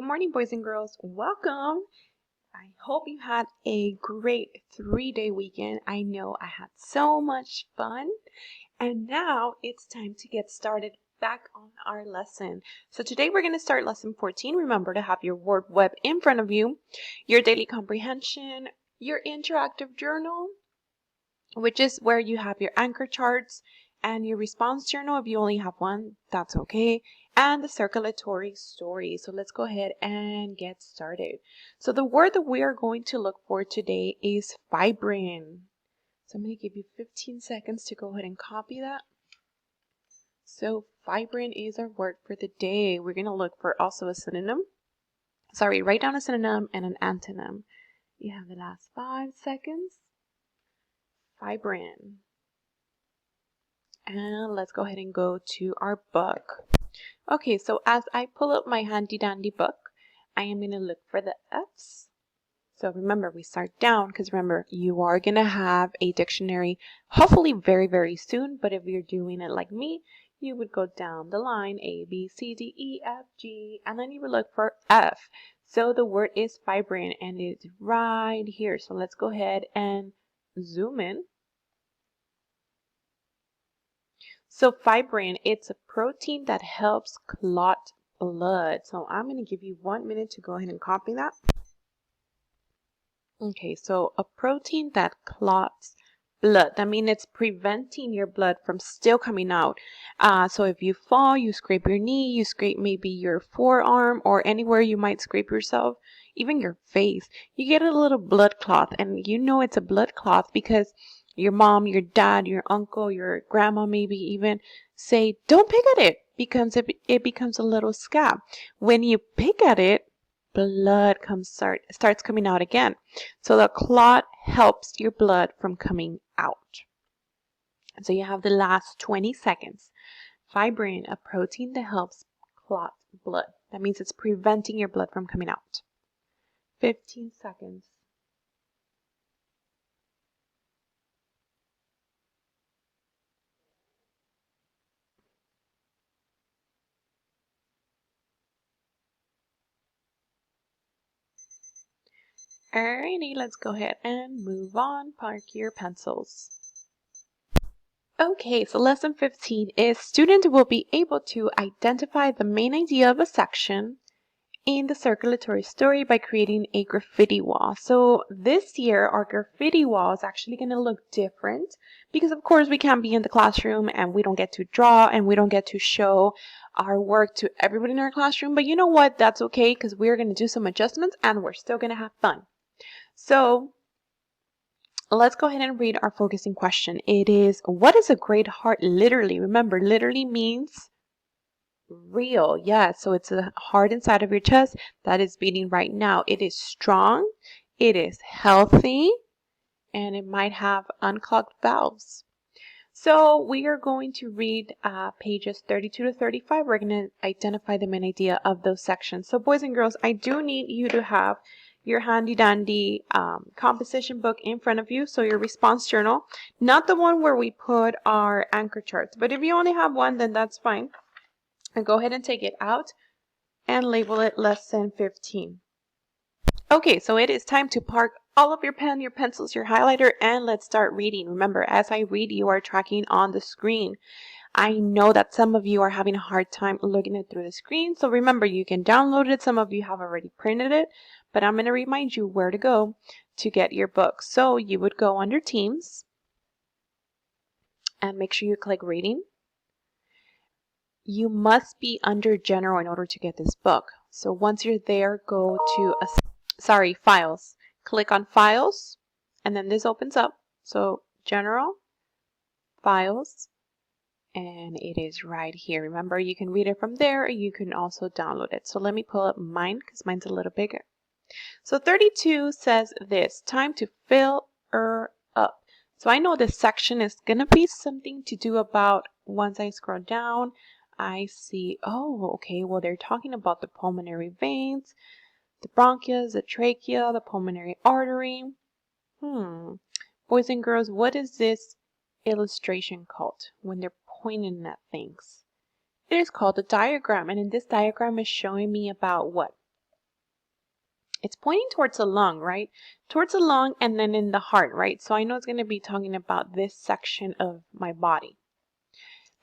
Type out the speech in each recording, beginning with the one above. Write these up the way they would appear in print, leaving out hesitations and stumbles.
Good morning, boys and girls. Welcome. I hope you had a great 3-day weekend. I know I had so much fun. And now it's time to get started back on our lesson. So today we're going to start lesson 14. Remember to have your word web in front of you, your daily comprehension, your interactive journal, which is where you have your anchor charts and your response journal. If you only have one, that's okay. And the circulatory story. So let's go ahead and get started. So the word that we are going to look for today is fibrin. So I'm going to give you 15 seconds to go ahead and copy that. So fibrin is our word for the day. We're going to look for also a synonym. Write down a synonym and an antonym. You have the last 5 seconds. Fibrin. And let's go ahead and go to our book. Okay, so as I pull up my handy dandy book, I am going to look for the F's. So remember, we start down because remember, you are going to have a dictionary hopefully very, very soon. But if you're doing it like me, you would go down the line A, B, C, D, E, F, G, and then you would look for F. So the word is fibrin and it's right here. So let's go ahead and zoom in. So fibrin, it's a protein that helps clot blood. So I'm going to give you 1 minute to go ahead and copy that. Okay, so a protein that clots blood. That means it's preventing your blood from still coming out. So if you fall, you scrape your knee, you scrape maybe your forearm or anywhere you might scrape yourself, even your face, you get a little blood clot. And you know it's a blood clot because your mom, your dad, your uncle, your grandma maybe even say, don't pick at it because it becomes a little scab. When you pick at it, blood starts coming out again. So the clot helps your blood from coming out. So you have the last 20 seconds. Fibrin, a protein that helps clot blood. That means it's preventing your blood from coming out. 15 seconds. Alrighty, let's go ahead and move on. Park your pencils. Okay, so lesson 15 is students will be able to identify the main idea of a section in the circulatory story by creating a graffiti wall. So this year our graffiti wall is actually going to look different because of course we can't be in the classroom and we don't get to draw and we don't get to show our work to everybody in our classroom. But you know what? That's okay because we're going to do some adjustments and we're still going to have fun. So let's go ahead and read our focusing question. It is, what is a great heart literally? Remember, literally means real. Yeah, so it's a heart inside of your chest that is beating right now. It is strong, it is healthy, and it might have unclogged valves. So we are going to read pages 32 to 35. We're going to identify the main idea of those sections. So boys and girls, I do need you to have your handy dandy composition book in front of you. So your response journal, not the one where we put our anchor charts. But if you only have one, then that's fine. And go ahead and take it out and label it lesson 15. Okay, so it is time to park all of your pen, your pencils, your highlighter, and let's start reading. Remember, as I read, you are tracking on the screen. I know that some of you are having a hard time looking it through the screen, so remember, you can download it. Some of you have already printed it, but I'm going to remind you where to go to get your book. So you would go under Teams and make sure you click Reading. You must be under General in order to get this book. So once you're there, go to Files. Click on Files, and then this opens up. So General, Files, and it is right here. Remember, you can read it from there, or you can also download it. So let me pull up mine because mine's a little bigger. So 32 says this, time to fill her up. So I know this section is going to be something to do about, once I scroll down, I see, oh, okay, well, they're talking about the pulmonary veins, the bronchia, the trachea, the pulmonary artery. Boys and girls, what is this illustration called when they're pointing at things? It is called a diagram, and in this diagram is showing me about what? It's pointing towards the lung, right? Towards the lung and then in the heart, right? So I know it's going to be talking about this section of my body.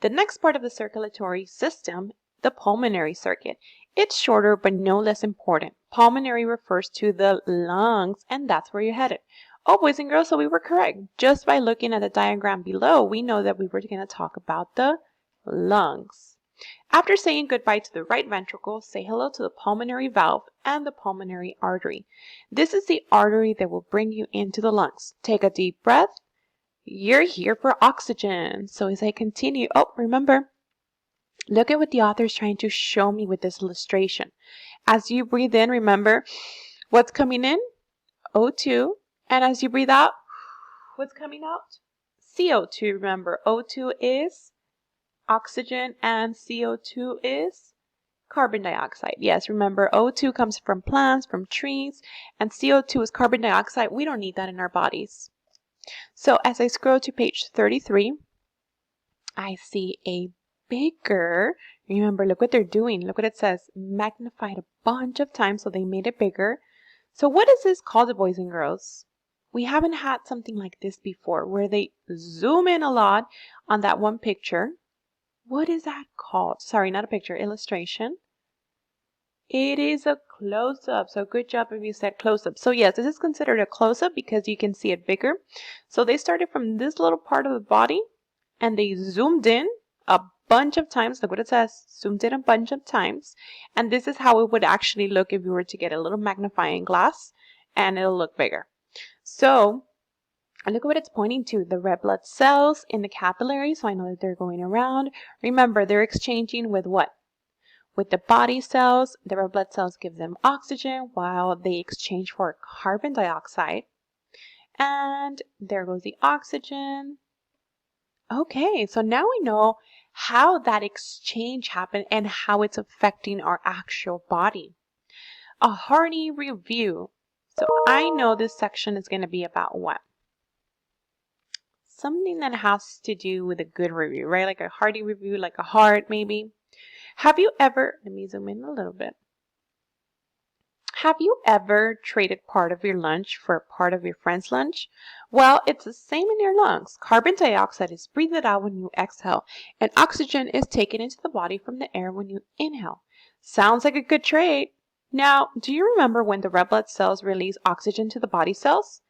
The next part of the circulatory system, the pulmonary circuit. It's shorter but no less important. Pulmonary refers to the lungs, and that's where you're headed. Oh, boys and girls, so we were correct. Just by looking at the diagram below, we know that we were going to talk about the lungs. After saying goodbye to the right ventricle, say hello to the pulmonary valve and the pulmonary artery. This is the artery that will bring you into the lungs. Take a deep breath. You're here for oxygen. So as I continue, remember, look at what the author is trying to show me with this illustration. As you breathe in, remember what's coming in? O2. And as you breathe out, what's coming out? CO2. Remember, O2 is oxygen and CO2 is carbon dioxide. Yes, remember O2 comes from plants, from trees, and CO2 is carbon dioxide. We don't need that in our bodies. So as I scroll to page 33, I see a bigger, remember, look what they're doing. Look what it says, magnified a bunch of times, so they made it bigger. So what is this called, boys and girls? We haven't had something like this before, where they zoom in a lot on that one picture. What is that called? Sorry, not a picture, illustration. It is a close-up. So good job if you said close-up. So yes, this is considered a close-up because you can see it bigger. So they started from this little part of the body and they zoomed in a bunch of times. Look what it says, zoomed in a bunch of times. And this is how it would actually look if you were to get a little magnifying glass and it'll look bigger. So and look at what it's pointing to, the red blood cells in the capillaries, so I know that they're going around. Remember, they're exchanging with what? With the body cells. The red blood cells give them oxygen while they exchange for carbon dioxide. And there goes the oxygen. Okay, so now we know how that exchange happened and how it's affecting our actual body. A hearty review. So I know this section is going to be about what? Something that has to do with a good review, right? Like a hearty review, like a heart maybe. Have you ever, let me zoom in a little bit. Have you ever traded part of your lunch for a part of your friend's lunch? Well, it's the same in your lungs. Carbon dioxide is breathed out when you exhale, and oxygen is taken into the body from the air when you inhale. Sounds like a good trade. Now, do you remember when the red blood cells release oxygen to the body cells?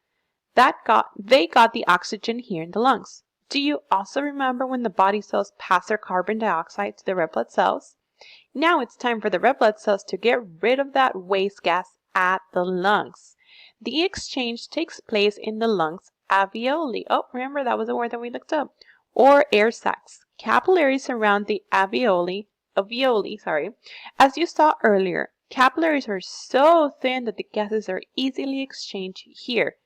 They got the oxygen here in the lungs. Do you also remember when the body cells pass their carbon dioxide to the red blood cells? Now it's time for the red blood cells to get rid of that waste gas at the lungs. The exchange takes place in the lungs alveoli. Oh, remember that was a word that we looked up. Or air sacs. Capillaries surround the alveoli, as you saw earlier. Capillaries are so thin that the gases are easily exchanged here.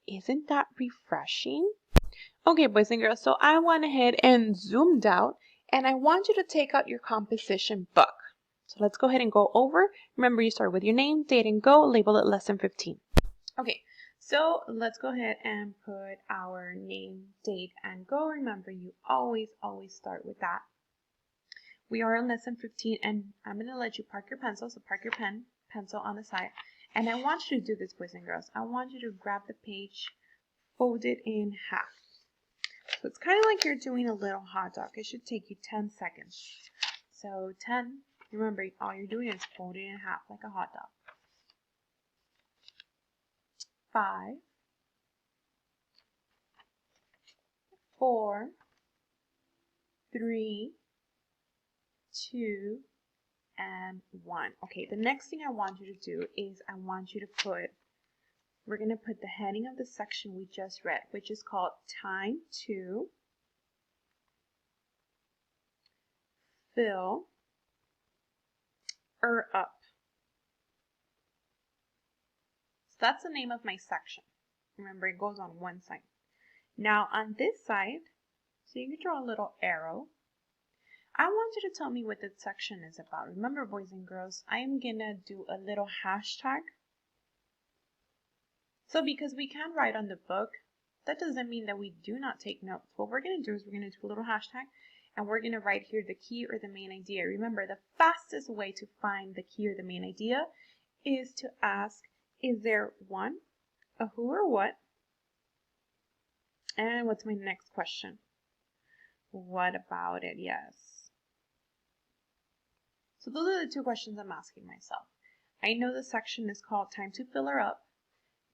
Isn't that refreshing? Okay, boys and girls, so I went ahead and zoomed out, and I want you to take out your composition book. So let's go ahead and go over. Remember, you start with your name, date, and go, label it lesson 15. Okay, so let's go ahead and put our name, date, and go. Remember, you always start with that. We are in lesson 15, and I'm going to let you park your pencil, so park your pencil on the side. And I want you to do this, boys and girls. I want you to grab the page, fold it in half. So it's kind of like you're doing a little hot dog. It should take you 10 seconds. So 10, remember, all you're doing is fold it in half like a hot dog. 5, 4, 3, 2, and 1. Okay, the next thing I want you to do is we're going to put the heading of the section we just read, which is called Time to Fill Up. So that's the name of my section. Remember, it goes on one side. Now on this side, so you can draw a little arrow. I want you to tell me what this section is about. Remember, boys and girls, I am going to do a little hashtag. So because we can write on the book, that doesn't mean that we do not take notes. What we're going to do is we're going to do a little hashtag, and we're going to write here the key or the main idea. Remember, the fastest way to find the key or the main idea is to ask Is there one, a who or what? And what's my next question? What about it? Yes. So those are the two questions I'm asking myself. I know the section is called Time to Fill Her Up.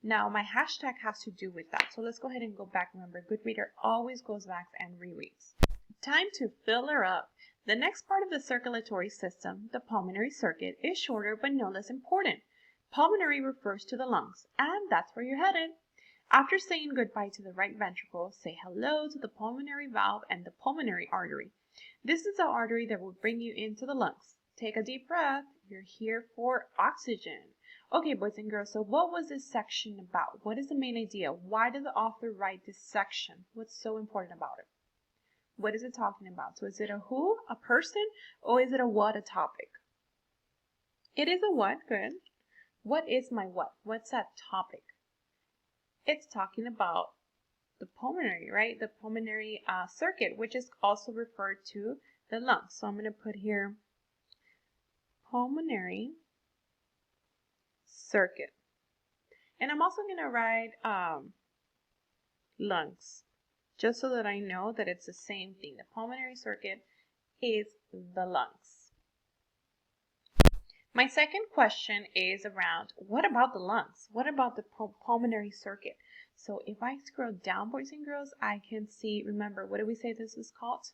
Now my hashtag has to do with that. So let's go ahead and go back. Remember, good reader always goes back and rereads. Time to fill her up. The next part of the circulatory system, the pulmonary circuit, is shorter but no less important. Pulmonary refers to the lungs, and that's where you're headed. After saying goodbye to the right ventricle, say hello to the pulmonary valve and the pulmonary artery. This is the artery that will bring you into the lungs. Take a deep breath. You're here for oxygen. Okay, boys and girls, so what was this section about? What is the main idea? Why did the author write this section? What's so important about it? What is it talking about? So is it a who, a person, or is it a what, a topic? It is a what, good. What is my what? What's that topic? It's talking about the pulmonary, right? The pulmonary circuit, which is also referred to the lungs. So I'm going to put here pulmonary circuit. And I'm also going to write lungs, just so that I know that it's the same thing. The pulmonary circuit is the lungs. My second question is around, what about the lungs? What about the pulmonary circuit? So if I scroll down, boys and girls, I can see, remember, what did we say this is called?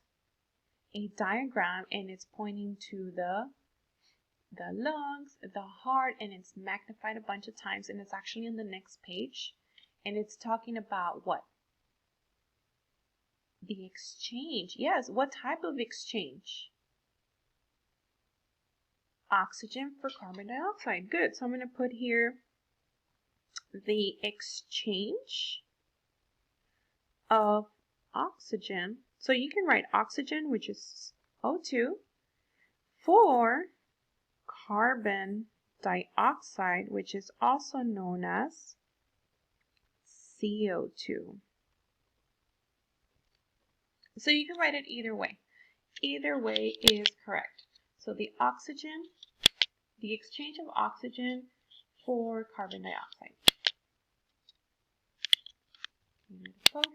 A diagram, and it's pointing to the lungs, the heart, and it's magnified a bunch of times, and it's actually on the next page. And it's talking about what? The exchange. Yes, what type of exchange? Oxygen for carbon dioxide. Good. So I'm going to put here the exchange of oxygen. So you can write oxygen, which is O2, for carbon dioxide, which is also known as CO2. So you can write it either way. Either way is correct. So the oxygen, the exchange of oxygen for carbon dioxide. Focus.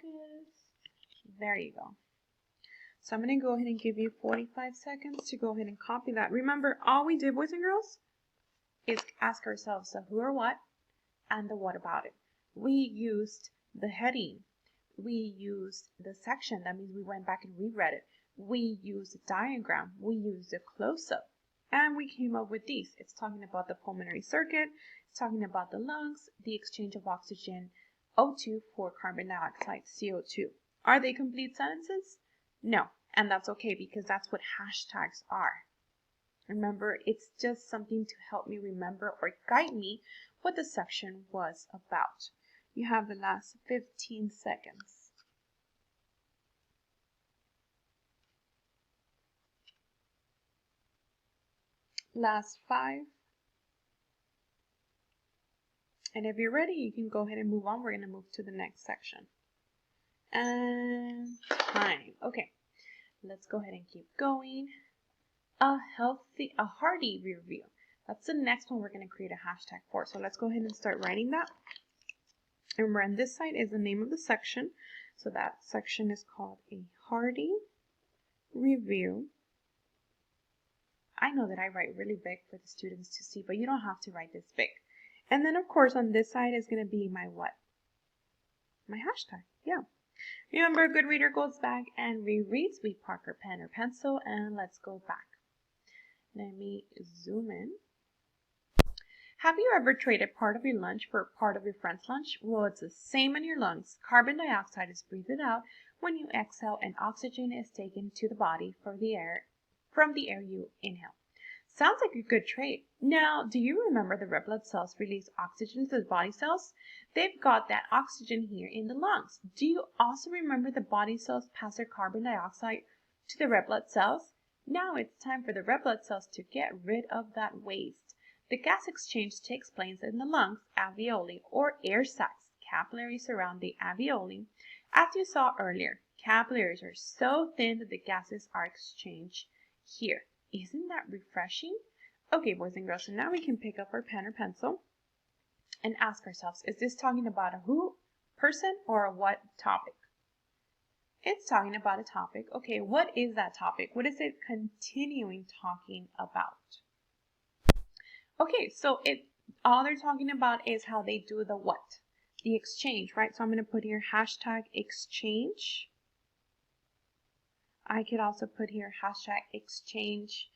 There you go. So I'm going to go ahead and give you 45 seconds to go ahead and copy that. Remember, all we did, boys and girls, is ask ourselves the who or what and the what about it. We used the heading. We used the section. That means we went back and reread it. We used a diagram. We used a close-up. And we came up with these. It's talking about the pulmonary circuit. It's talking about the lungs, the exchange of oxygen, O2 for carbon dioxide, CO2. Are they complete sentences? No. And that's okay, because that's what hashtags are. Remember, it's just something to help me remember or guide me what the section was about. You have the last 15 seconds. Last 5. And if you're ready, you can go ahead and move on. We're going to move to the next section. And time. Okay, let's go ahead and keep going. A hearty review. That's the next one we're going to create a hashtag for. So let's go ahead and start writing that. And on this side is the name of the section. So that section is called a hearty review. I know that I write really big for the students to see, but you don't have to write this big. And then, of course, on this side is going to be my what? My hashtag. Yeah. Remember, good reader goes back and rereads. We park our pen or pencil, and let's go back. Let me zoom in. Have you ever traded part of your lunch for part of your friend's lunch? Well, it's the same in your lungs. Carbon dioxide is breathed out when you exhale, and oxygen is taken to the body from the air you inhale. Sounds like a good trade. Now, do you remember the red blood cells release oxygen to the body cells? They've got that oxygen here in the lungs. Do you also remember the body cells pass their carbon dioxide to the red blood cells? Now it's time for the red blood cells to get rid of that waste. The gas exchange takes place in the lungs, alveoli, or air sacs. Capillaries surround the alveoli. As you saw earlier, capillaries are so thin that the gases are exchanged here. Isn't that refreshing? Okay, boys and girls, so now we can pick up our pen or pencil and ask ourselves, is this talking about a who, person, or a what topic? It's talking about a topic. Okay, what is that topic? What is it continuing talking about? Okay, so all they're talking about is how they do the what? The exchange, right? So I'm going to put here hashtag exchange. I could also put here hashtag exchange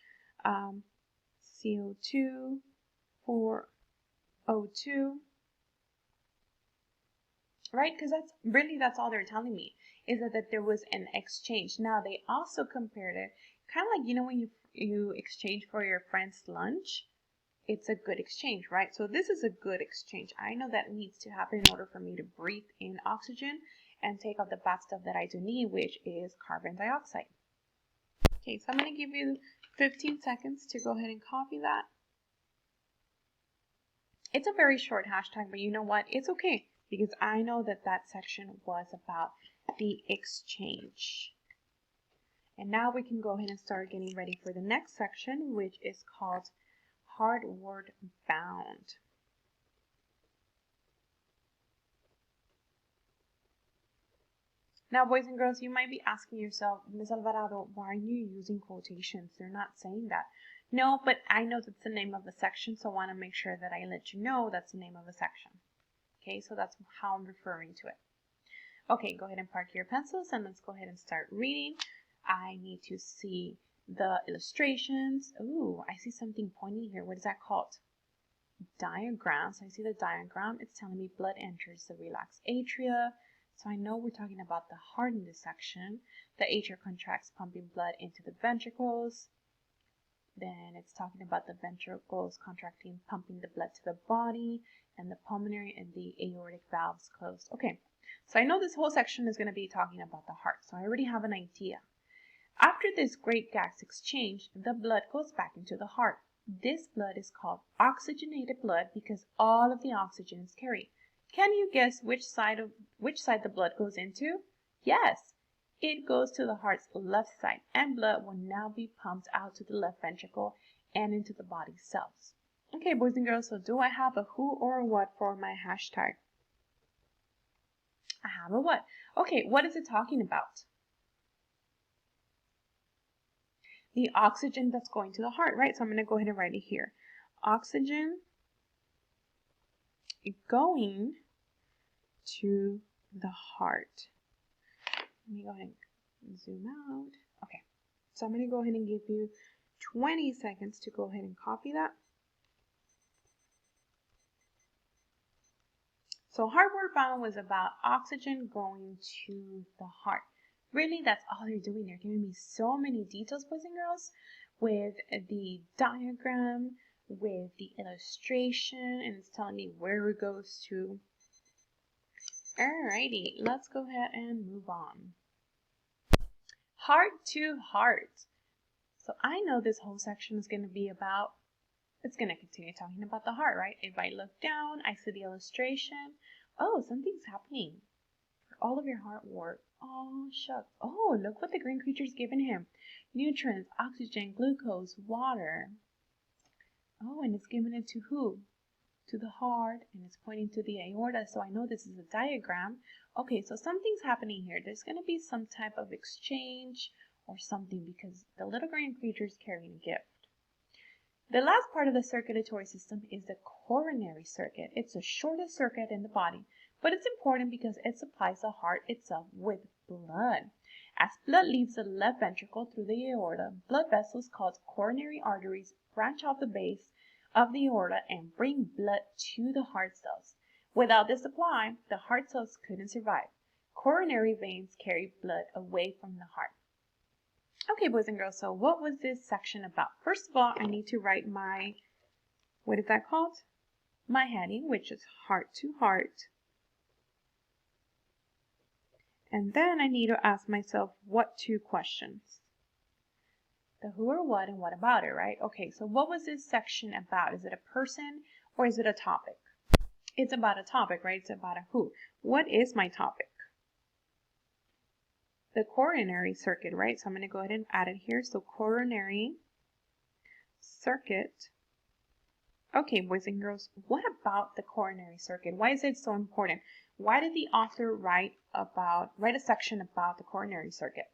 CO2 for O2, right? Because that's all they're telling me is that there was an exchange. Now they also compared it kind of like, when you exchange for your friend's lunch, it's a good exchange, right? So this is a good exchange. I know that needs to happen in order for me to breathe in oxygen and take out the bad stuff that I do need, which is carbon dioxide. Okay, so I'm going to give you 15 seconds to go ahead and copy that. It's a very short hashtag, but you know what? It's okay because I know that section was about the exchange. And now we can go ahead and start getting ready for the next section, which is called Hardware Bound. Now, boys and girls, you might be asking yourself, Ms. Alvarado, why are you using quotations? They're not saying that. No, but I know that's the name of the section, so I want to make sure that I let you know that's the name of the section. Okay, so that's how I'm referring to it. Okay, go ahead and park your pencils and let's go ahead and start reading. I need to see the illustrations. Ooh, I see something pointing here. What is that called? Diagrams. I see the diagram. It's telling me blood enters the relaxed atria. So I know we're talking about the heart in this section. The atria contracts, pumping blood into the ventricles. Then it's talking about the ventricles contracting, pumping the blood to the body, and the pulmonary and the aortic valves closed. Okay, so I know this whole section is going to be talking about the heart, so I already have an idea. After this great gas exchange, the blood goes back into the heart. This blood is called oxygenated blood because all of the oxygen is carried. Can you guess which side the blood goes into? Yes, it goes to the heart's left side, and blood will now be pumped out to the left ventricle and into the body's cells. Okay, boys and girls, so do I have a who or a what for my hashtag? I have a what. Okay, what is it talking about? The oxygen that's going to the heart, right? So I'm going to go ahead and write it here. Oxygen going to the heart. Let me go ahead and zoom out. Okay, so I'm going to go ahead and give you 20 seconds to go ahead and copy that. So Hardware Bound was about oxygen going to the heart. Really, that's all they're doing. They're giving me so many details, boys and girls, with the diagram, with the illustration, and it's telling me where it goes to. Alrighty, let's go ahead and move on. Heart to heart. So I know this whole section is going to be about, it's going to continue talking about the heart, right? If I look down, I see the illustration. Oh, something's happening for all of your heart work. Oh, shucks. Oh, look what the green creature's given him. Nutrients, oxygen, glucose, water. Oh, and it's giving it to who? To the heart, and it's pointing to the aorta, so I know this is a diagram. Okay, so something's happening here. There's going to be some type of exchange or something because the little green creature is carrying a gift. The last part of the circulatory system is the coronary circuit. It's the shortest circuit in the body, but it's important because it supplies the heart itself with blood. As blood leaves the left ventricle through the aorta, blood vessels called coronary arteries branch off the base of the aorta and bring blood to the heart cells. Without this supply, the heart cells couldn't survive. Coronary veins carry blood away from the heart. Okay, boys and girls, so what was this section about? First of all, I need to write my, what is that called? My heading, which is heart to heart. And then I need to ask myself what two questions? The who or what and what about it, right? Okay, so what was this section about? Is it a person or is it a topic? It's about a topic, right? It's about a who. What is my topic? The coronary circuit, right? So I'm going to go ahead and add it here. So coronary circuit Okay, boys and girls, what about the coronary circuit? Why is it so important? Why did the author write a section about the coronary circuit?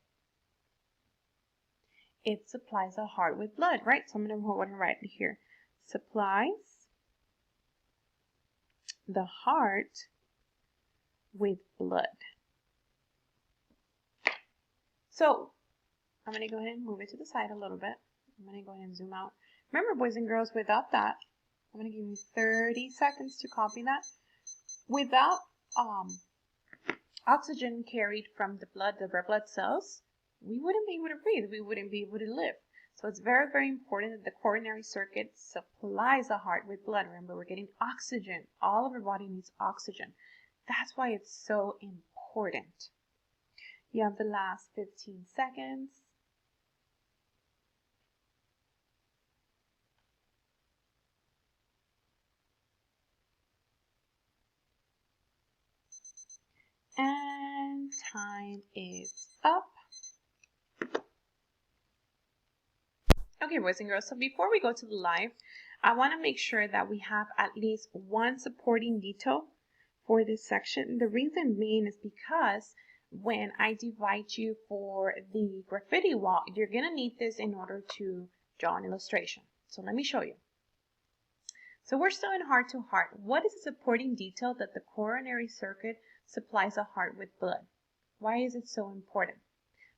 It supplies the heart with blood, right? So I'm going to go ahead and write it here. Supplies the heart with blood. So I'm going to go ahead and move it to the side a little bit. I'm going to go ahead and zoom out. Remember, boys and girls, without that, I'm going to give you 30 seconds to copy that. Without oxygen carried from the blood, the red blood cells, we wouldn't be able to breathe. We wouldn't be able to live. So it's very, very important that the coronary circuit supplies the heart with blood. Remember, we're getting oxygen. All of our body needs oxygen. That's why it's so important. You have the last 15 seconds. And time is up. Okay, boys and girls, so before we go to the live, I want to make sure that we have at least one supporting detail for this section. The reason being is because when I divide you for the graffiti wall, you're going to need this in order to draw an illustration. So let me show you. So we're still in heart to heart. What is the supporting detail that the coronary circuit supplies the heart with blood? Why is it so important?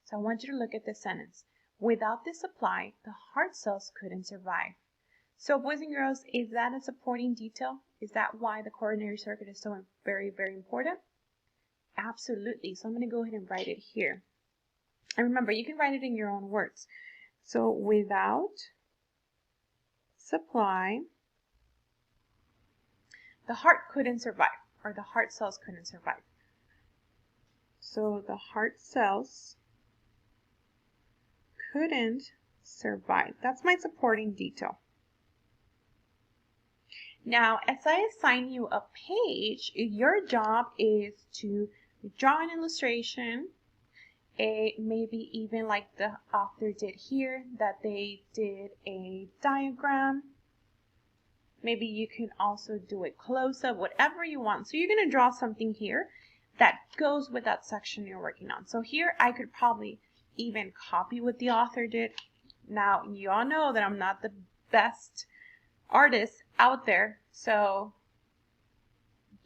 So I want you to look at this sentence. Without this supply, the heart cells couldn't survive. So boys and girls, is that a supporting detail? Is that why the coronary circuit is so very, very important? Absolutely. So I'm going to go ahead and write it here. And remember, you can write it in your own words. So without supply, the heart couldn't survive, or the heart cells couldn't survive. So the heart cells couldn't survive. That's my supporting detail. Now, as I assign you a page, your job is to draw an illustration, maybe even like the author did here, that they did a diagram. Maybe you can also do it close up, whatever you want. So you're going to draw something here that goes with that section you're working on. So here I could probably even copy what the author did. Now, you all know that I'm not the best artist out there, so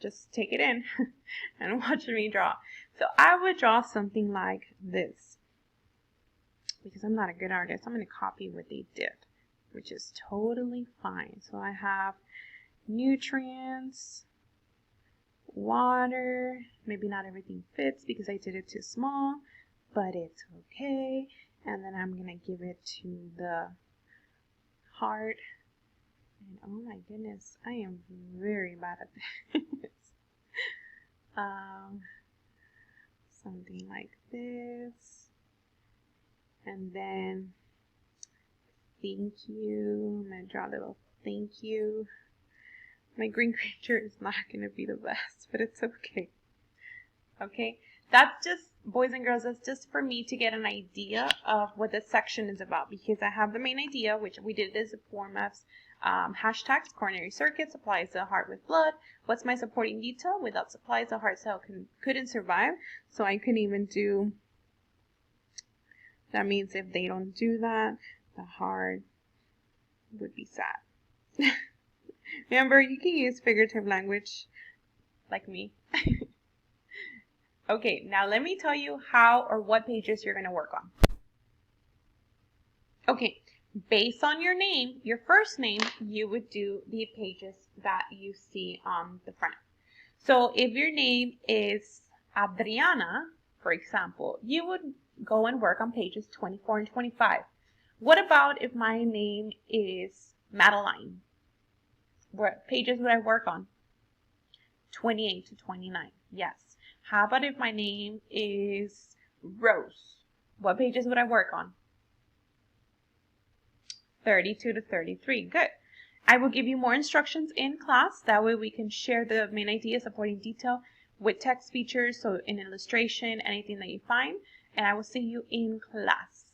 just take it in and watch me draw. So I would draw something like this. Because I'm not a good artist, I'm going to copy what they did, which is totally fine. So I have nutrients, water, maybe not everything fits because I did it too small, but it's okay. And then I'm going to give it to the heart. And oh my goodness, I am very bad at this. Something like this. And then thank you. I'm going to draw a little thank you. My green creature is not going to be the best, but it's okay. Okay, that's just, boys and girls, that's just for me to get an idea of what this section is about, because I have the main idea, which we did as a form of hashtags. Coronary circuit supplies the heart with blood. What's my supporting detail? Without supplies, the heart cell couldn't survive. So I could even do, that means if they don't do that, the heart would be sad. Remember, you can use figurative language like me. Okay, now let me tell you how or what pages you're going to work on. Okay, based on your name, your first name, you would do the pages that you see on the front. So if your name is Adriana, for example, you would go and work on pages 24 and 25. What about if my name is Madeline? What pages would I work on? 28 to 29. Yes. How about if my name is Rose? What pages would I work on? 32 to 33. Good. I will give you more instructions in class. That way we can share the main idea, supporting detail with text features, so in illustration, anything that you find. And I will see you in class.